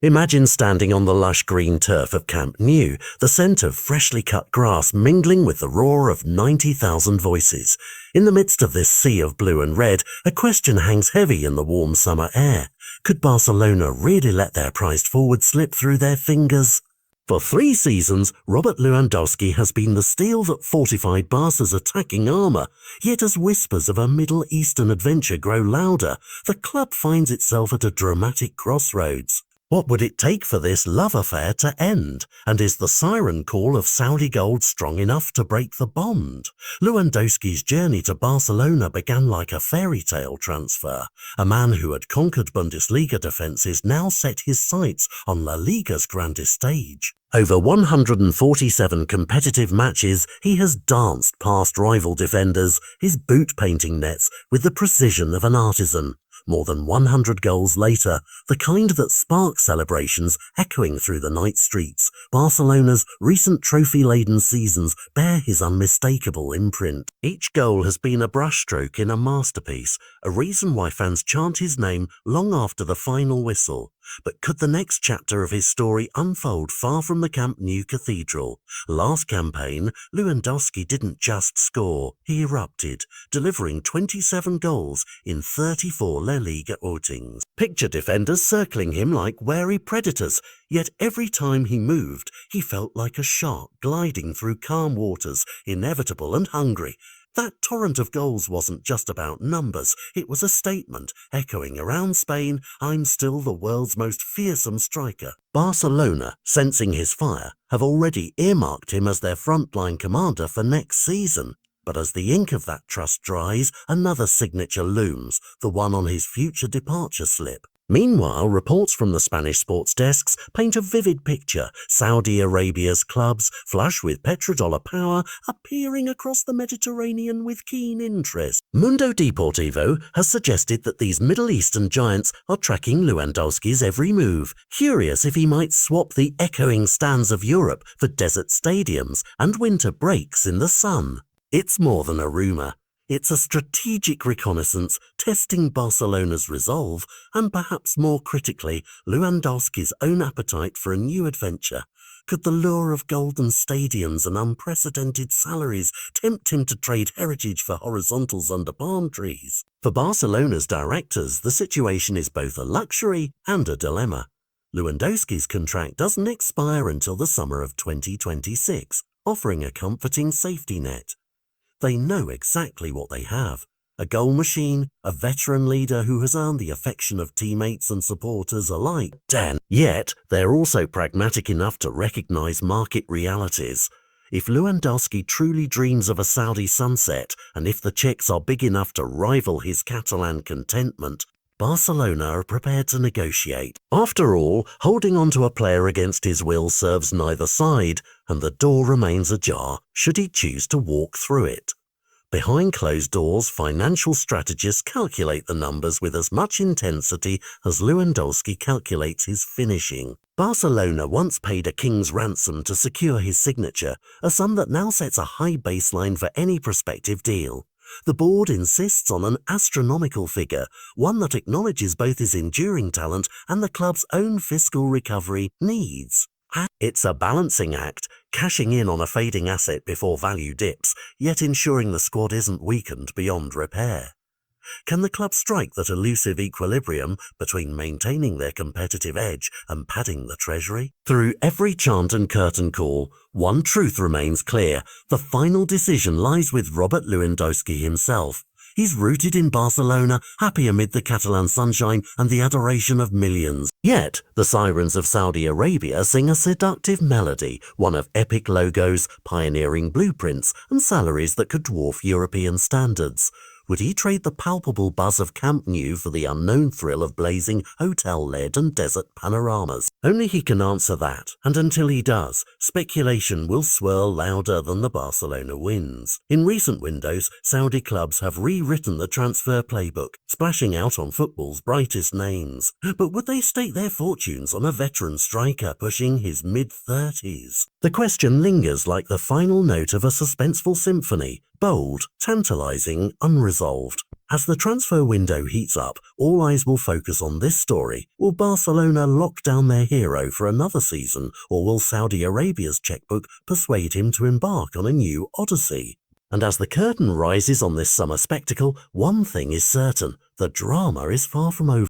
Imagine standing on the lush green turf of Camp Nou, the scent of freshly cut grass mingling with the roar of 90,000 voices. In the midst of this sea of blue and red, a question hangs heavy in the warm summer air. Could Barcelona really let their prized forward slip through their fingers? For 3 seasons, Robert Lewandowski has been the steel that fortified Barca's attacking armour. Yet as whispers of a Middle Eastern adventure grow louder, the club finds itself at a dramatic crossroads. What would it take for this love affair to end? And is the siren call of Saudi gold strong enough to break the bond? Lewandowski's journey to Barcelona began like a fairy tale transfer. A man who had conquered Bundesliga defences now set his sights on La Liga's grandest stage. Over 147 competitive matches, he has danced past rival defenders, his boot-painting nets with the precision of an artisan. More than 100 goals later, the kind that spark celebrations echoing through the night streets, Barcelona's recent trophy-laden seasons bear his unmistakable imprint. Each goal has been a brushstroke in a masterpiece, a reason why fans chant his name long after the final whistle. But could the next chapter of his story unfold far from the Camp Nou cathedral? Last campaign, Lewandowski didn't just score, he erupted, delivering 27 goals in 34 La Liga outings. Picture defenders circling him like wary predators, yet every time he moved, he felt like a shark gliding through calm waters, inevitable and hungry. That torrent of goals wasn't just about numbers, it was a statement, echoing around Spain, "I'm still the world's most fearsome striker." Barcelona, sensing his fire, have already earmarked him as their frontline commander for next season. But as the ink of that trust dries, another signature looms, the one on his future departure slip. Meanwhile, reports from the Spanish sports desks paint a vivid picture. Saudi Arabia's clubs, flush with petrodollar power, are peering across the Mediterranean with keen interest. Mundo Deportivo has suggested that these Middle Eastern giants are tracking Lewandowski's every move, curious if he might swap the echoing stands of Europe for desert stadiums and winter breaks in the sun. It's more than a rumour. It's a strategic reconnaissance, testing Barcelona's resolve and, perhaps more critically, Lewandowski's own appetite for a new adventure. Could the lure of golden stadiums and unprecedented salaries tempt him to trade heritage for horizontals under palm trees? For Barcelona's directors, the situation is both a luxury and a dilemma. Lewandowski's contract doesn't expire until the summer of 2026, offering a comforting safety net. They know exactly what they have. A goal machine, a veteran leader who has earned the affection of teammates and supporters alike. Yet, they're also pragmatic enough to recognize market realities. If Lewandowski truly dreams of a Saudi sunset, and if the checks are big enough to rival his Catalan contentment, Barcelona are prepared to negotiate. After all, holding on to a player against his will serves neither side, and the door remains ajar should he choose to walk through it. Behind closed doors, financial strategists calculate the numbers with as much intensity as Lewandowski calculates his finishing. Barcelona once paid a king's ransom to secure his signature, a sum that now sets a high baseline for any prospective deal. The board insists on an astronomical figure, one that acknowledges both his enduring talent and the club's own fiscal recovery needs. It's a balancing act, cashing in on a fading asset before value dips, yet ensuring the squad isn't weakened beyond repair. Can the club strike that elusive equilibrium between maintaining their competitive edge and padding the treasury? Through every chant and curtain call, one truth remains clear. The final decision lies with Robert Lewandowski himself. He's rooted in Barcelona, happy amid the Catalan sunshine and the adoration of millions. Yet, the sirens of Saudi Arabia sing a seductive melody, one of epic logos, pioneering blueprints, and salaries that could dwarf European standards. Would he trade the palpable buzz of Camp Nou for the unknown thrill of blazing hotel-led and desert panoramas? Only he can answer that, and until he does, speculation will swirl louder than the Barcelona winds. In recent windows, Saudi clubs have rewritten the transfer playbook, splashing out on football's brightest names. But would they stake their fortunes on a veteran striker pushing his mid-30s? The question lingers like the final note of a suspenseful symphony. Bold, tantalizing, unresolved. As the transfer window heats up, all eyes will focus on this story. Will Barcelona lock down their hero for another season, or will Saudi Arabia's checkbook persuade him to embark on a new odyssey? And as the curtain rises on this summer spectacle, one thing is certain: the drama is far from over.